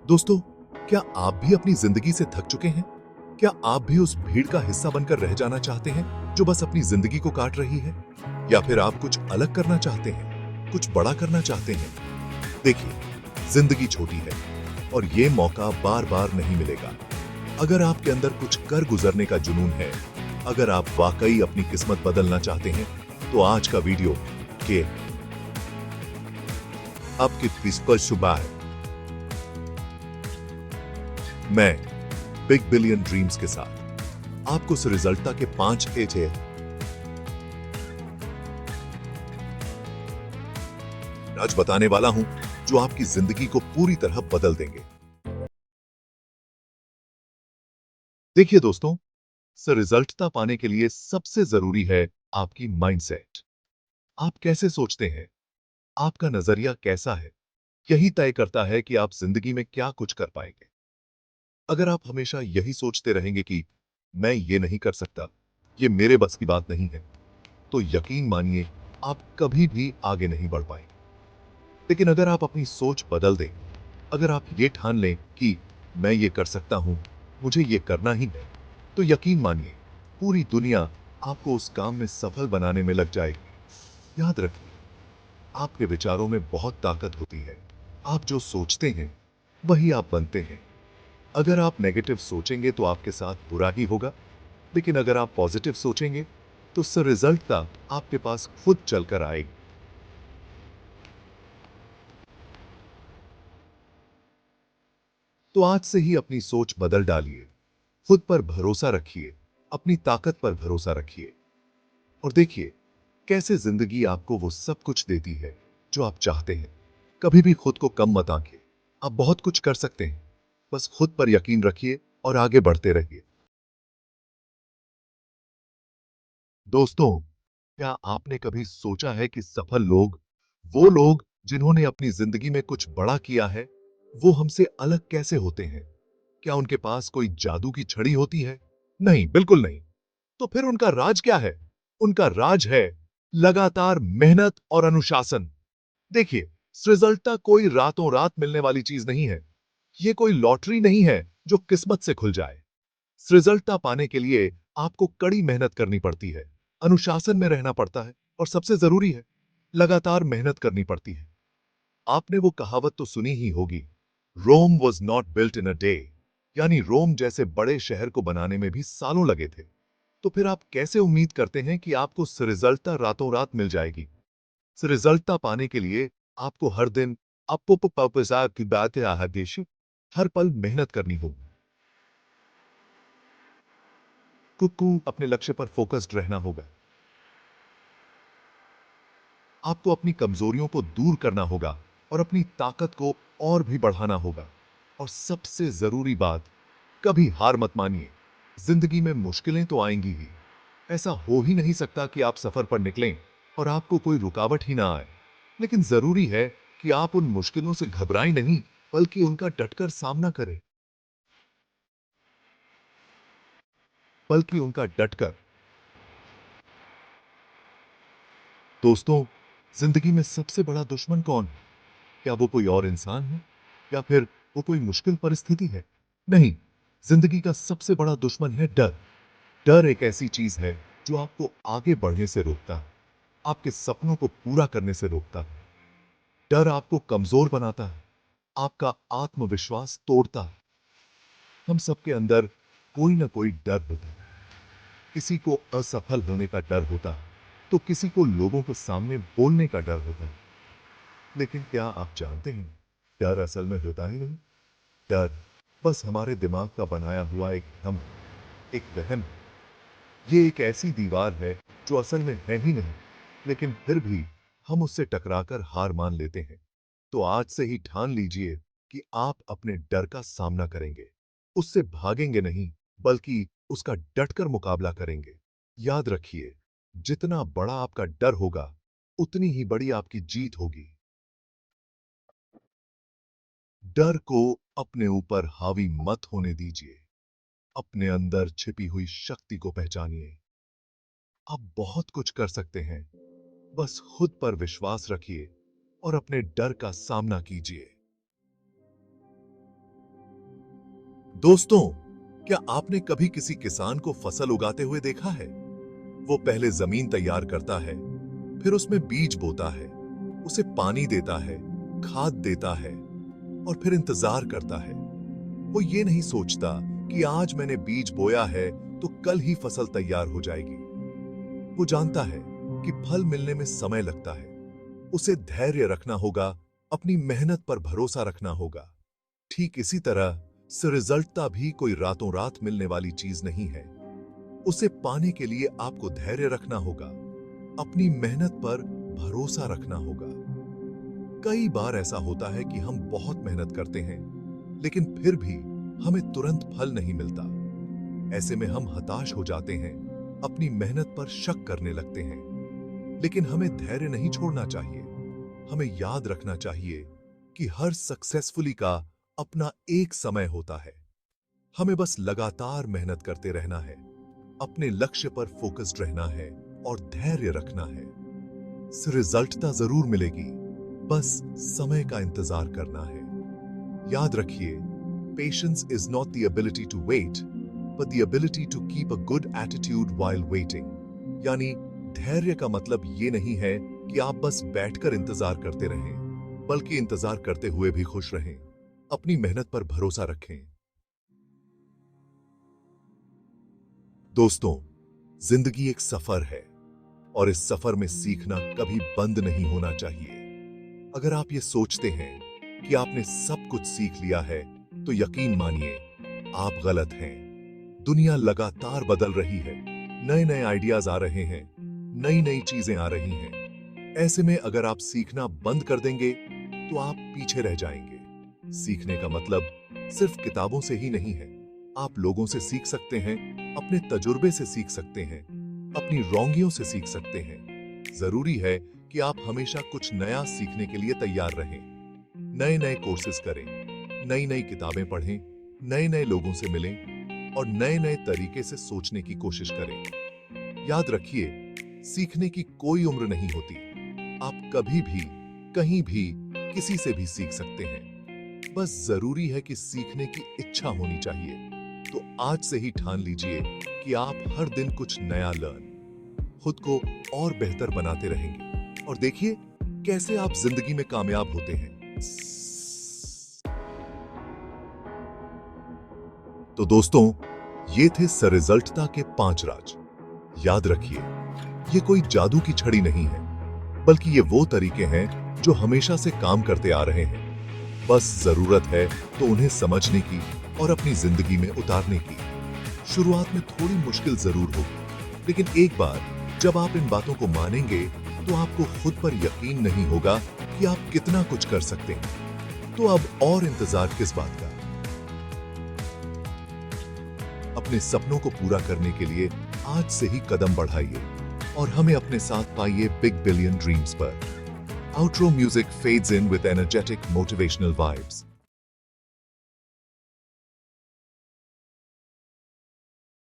दोस्तों, क्या आप भी अपनी जिंदगी से थक चुके हैं? क्या आप भी उस भीड़ का हिस्सा बनकर रह जाना चाहते हैं जो बस अपनी जिंदगी को काट रही है? या फिर आप कुछ अलग करना चाहते हैं, कुछ बड़ा करना चाहते हैं? देखिए, जिंदगी छोटी है और ये मौका बार बार नहीं मिलेगा। अगर आपके अंदर कुछ कर गुजरने का जुनून है, अगर आप वाकई अपनी किस्मत बदलना चाहते हैं, तो आज का वीडियो के आपकी पर सुबह है। मैं बिग बिलियन ड्रीम्स के साथ आपको रिजल्टा के 5 एज आज बताने वाला हूं जो आपकी जिंदगी को पूरी तरह बदल देंगे। देखिए दोस्तों, रिजल्टता पाने के लिए सबसे जरूरी है आपकी माइंडसेट। आप कैसे सोचते हैं, आपका नजरिया कैसा है, यही तय करता है कि आप जिंदगी में क्या कुछ कर पाएंगे। अगर आप हमेशा यही सोचते रहेंगे कि मैं ये नहीं कर सकता, ये मेरे बस की बात नहीं है, तो यकीन मानिए आप कभी भी आगे नहीं बढ़ पाएंगे। लेकिन अगर आप अपनी सोच बदल दें, अगर आप ये ठान लें कि मैं ये कर सकता हूं, मुझे ये करना ही है, तो यकीन मानिए पूरी दुनिया आपको उस काम में सफल बनाने में लग जाएगी। याद रखिए, आपके विचारों में बहुत ताकत होती है। आप जो सोचते हैं वही आप बनते हैं। अगर आप नेगेटिव सोचेंगे तो आपके साथ बुरा ही होगा, लेकिन अगर आप पॉजिटिव सोचेंगे तो रिजल्ट आपके पास खुद चलकर आएगी। तो आज से ही अपनी सोच बदल डालिए, खुद पर भरोसा रखिए, अपनी ताकत पर भरोसा रखिए और देखिए कैसे जिंदगी आपको वो सब कुछ देती है जो आप चाहते हैं। कभी भी खुद को कम मत आंकें। आप बहुत कुछ कर सकते हैं, बस खुद पर यकीन रखिए और आगे बढ़ते रहिए। दोस्तों, क्या आपने कभी सोचा है कि सफल लोग, वो लोग जिन्होंने अपनी जिंदगी में कुछ बड़ा किया है, वो हमसे अलग कैसे होते हैं? क्या उनके पास कोई जादू की छड़ी होती है? नहीं, बिल्कुल नहीं। तो फिर उनका राज क्या है? उनका राज है लगातार मेहनत और अनुशासन। देखिए, सृजलता कोई रातों रात मिलने वाली चीज नहीं है। ये कोई लॉटरी नहीं है जो किस्मत से खुल जाए। सृजलता पाने के लिए आपको कड़ी मेहनत करनी पड़ती है, अनुशासन में रहना पड़ता है और सबसे जरूरी है, लगातार मेहनत करनी पड़ती है। आपने वो कहावत तो सुनी ही होगी, Rome was not built in a day. यानी रोम जैसे बड़े शहर को बनाने में भी सालों लगे थे। तो फिर आप कैसे उम्मीद करते हैं कि आपको सृजलता रातों रात मिल जाएगी? सृजलता पाने के लिए आपको हर दिन अपो पपसा की बातें आदेश हर पल मेहनत करनी होगी। कुकू अपने लक्ष्य पर फोकस्ड रहना होगा। आपको अपनी कमजोरियों को दूर करना होगा और अपनी ताकत को और भी बढ़ाना होगा। और सबसे जरूरी बात, कभी हार मत मानिए। जिंदगी में मुश्किलें तो आएंगी ही। ऐसा हो ही नहीं सकता कि आप सफर पर निकलें और आपको कोई रुकावट ही ना आए। लेकिन जरूरी है कि आप उन मुश्किलों से घबराएं नहीं, बल्कि उनका डटकर सामना करें। बल्कि उनका डटकर। दोस्तों, जिंदगी में सबसे बड़ा दुश्मन कौन है? क्या वो कोई और इंसान है, या फिर वो कोई मुश्किल परिस्थिति है? नहीं, जिंदगी का सबसे बड़ा दुश्मन है डर। डर एक ऐसी चीज है जो आपको आगे बढ़ने से रोकता है, आपके सपनों को पूरा करने से रोकता है। डर आपको कमजोर बनाता है, आपका आत्मविश्वास तोड़ता है। हम सबके अंदर कोई ना कोई डर होता है। किसी को असफल होने का डर होता है, तो किसी को लोगों के सामने बोलने का डर होता है। लेकिन क्या आप जानते हैं, डर असल में होता ही नहीं। डर बस हमारे दिमाग का बनाया हुआ एक हम, एक वहम है। ये एक ऐसी दीवार है जो असल में है ही नहीं, लेकिन फिर भी हम उससे टकराकर हार मान लेते हैं। तो आज से ही ठान लीजिए कि आप अपने डर का सामना करेंगे। उससे भागेंगे नहीं, बल्कि उसका डटकर मुकाबला करेंगे। याद रखिए, जितना बड़ा आपका डर होगा, उतनी ही बड़ी आपकी जीत होगी। डर को अपने ऊपर हावी मत होने दीजिए। अपने अंदर छिपी हुई शक्ति को पहचानिए। आप बहुत कुछ कर सकते हैं, बस खुद पर विश्वास रखिए और अपने डर का सामना कीजिए। दोस्तों, क्या आपने कभी किसी किसान को फसल उगाते हुए देखा है? वो पहले जमीन तैयार करता है, फिर उसमें बीज बोता है, उसे पानी देता है, खाद देता है और फिर इंतजार करता है। वो ये नहीं सोचता कि आज मैंने बीज बोया है तो कल ही फसल तैयार हो जाएगी। वो जानता है कि फल मिलने में समय लगता है, उसे धैर्य रखना होगा, अपनी मेहनत पर भरोसा रखना होगा। ठीक इसी तरह सरिजल्टता भी कोई रातों रात मिलने वाली चीज नहीं है। उसे पाने के लिए आपको धैर्य रखना होगा, अपनी मेहनत पर भरोसा रखना होगा। कई बार ऐसा होता है कि हम बहुत मेहनत करते हैं, लेकिन फिर भी हमें तुरंत फल नहीं मिलता। ऐसे में हम हताश हो जाते हैं, अपनी मेहनत पर शक करने लगते हैं। लेकिन हमें धैर्य नहीं छोड़ना चाहिए। हमें याद रखना चाहिए कि हर सक्सेसफुली का अपना एक समय होता है। हमें बस लगातार मेहनत करते रहना है, अपने लक्ष्य पर फोकस्ड रहना है और धैर्य रखना है। रिजल्टता जरूर मिलेगी, बस समय का इंतजार करना है। याद रखिए, patience is not the ability to wait, but the ability to keep a good attitude while waiting. यानी धैर्य का मतलब ये नहीं है कि आप बस बैठकर इंतजार करते रहें, बल्कि इंतजार करते हुए भी खुश रहें, अपनी मेहनत पर भरोसा रखें। दोस्तों, जिंदगी एक सफर है और इस सफर में सीखना कभी बंद नहीं होना चाहिए। अगर आप ये सोचते हैं कि आपने सब कुछ सीख लिया है, तो यकीन मानिए आप गलत हैं। दुनिया लगातार बदल रही है, नए नए आइडियाज आ रहे हैं, नई नई चीजें आ रही हैं। ऐसे में अगर आप सीखना बंद कर देंगे तो आप पीछे रह जाएंगे। सीखने का मतलब सिर्फ किताबों से ही नहीं है। आप लोगों से सीख सकते हैं, अपने तजुर्बे से सीख सकते हैं, अपनी रोंगियों से सीख सकते हैं। जरूरी है कि आप हमेशा कुछ नया सीखने के लिए तैयार रहें। नए नए कोर्सेज करें, नई नई किताबें पढ़ें, नए नए लोगों से मिलें और नए नए तरीके से सोचने की कोशिश करें। याद रखिए, सीखने की कोई उम्र नहीं होती। आप कभी भी, कहीं भी, किसी से भी सीख सकते हैं। बस जरूरी है कि सीखने की इच्छा होनी चाहिए। तो आज से ही ठान लीजिए कि आप हर दिन कुछ नया लर्न, खुद को और बेहतर बनाते रहेंगे और देखिए कैसे आप जिंदगी में कामयाब होते हैं। तो दोस्तों, ये थे सरिजल्टता के 5 राज। याद रखिए, ये कोई जादू की छड़ी नहीं है, बल्कि ये वो तरीके हैं जो हमेशा से काम करते आ रहे हैं। बस जरूरत है तो उन्हें समझने की और अपनी जिंदगी में उतारने की। शुरुआत में थोड़ी मुश्किल जरूर होगी, लेकिन एक बार जब आप इन बातों को मानेंगे तो आपको खुद पर यकीन नहीं होगा कि आप कितना कुछ कर सकते हैं। तो अब और इंतजार किस बात का? अपने सपनों को पूरा करने के लिए आज से ही कदम बढ़ाइए और हमें अपने साथ पाइए बिग बिलियन ड्रीम्स पर। Outro music fades in with energetic motivational vibes.